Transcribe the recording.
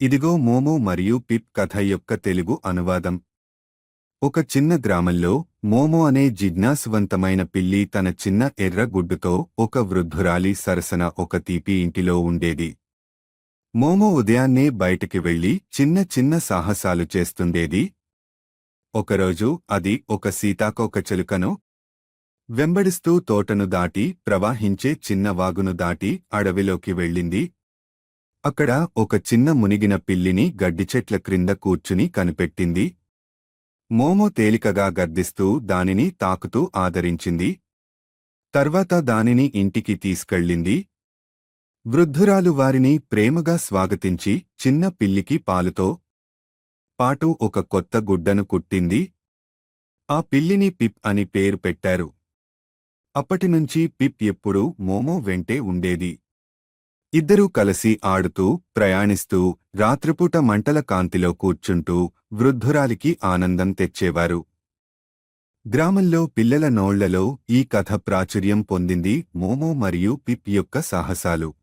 ఇదిగో మోమో మరియు పిప్ కథ యొక్క తెలుగు అనువాదం. ఒక చిన్న గ్రామంలో మోమో అనే జిజ్ఞాసువంతమైన పిల్లి తన చిన్న ఎర్ర గుడ్డుతో ఒక వృద్ధురాలి సరసన ఒక తీపి ఇంటిలో ఉండేది. మోమో ఉదయాన్నే బయటికి వెళ్లి చిన్న చిన్న సాహసాలు చేస్తుండేది. ఒకరోజు అది ఒక సీతాకోకచిలుకను వెంబడిస్తూ తోటను దాటి ప్రవాహించే చిన్న వాగును దాటి అడవిలోకి వెళ్ళింది. అక్కడ ఒక చిన్న మునిగిన పిల్లిని గడ్డిచెట్ల క్రింద కూర్చుని కనిపెట్టింది. మోమో తేలికగా గర్దిస్తూ దానిని తాకుతూ ఆదరించింది. తర్వాత దానిని ఇంటికి తీసుకెళ్ళింది. వృద్ధురాలు వారిని ప్రేమగా స్వాగతించి చిన్న పిల్లికి పాలుతో పాటు ఒక కొత్త గుడ్డను కుట్టింది. ఆ పిల్లిని పిప్ అని పేరు పెట్టారు. అప్పటినుంచి పిప్ ఎప్పుడూ మోమో వెంటే ఉండేది. ఇద్దరూ కలిసి ఆడుతూ, ప్రయాణిస్తూ, రాత్రిపూట మంటల కాంతిలో కూర్చుంటూ వృద్ధురాలికి ఆనందం తెచ్చేవారు. గ్రామంలో పిల్లల నోళ్లలో ఈ కథ ప్రాచుర్యం పొందింది. మోమో మరియు పిప్ యొక్క సాహసాలు.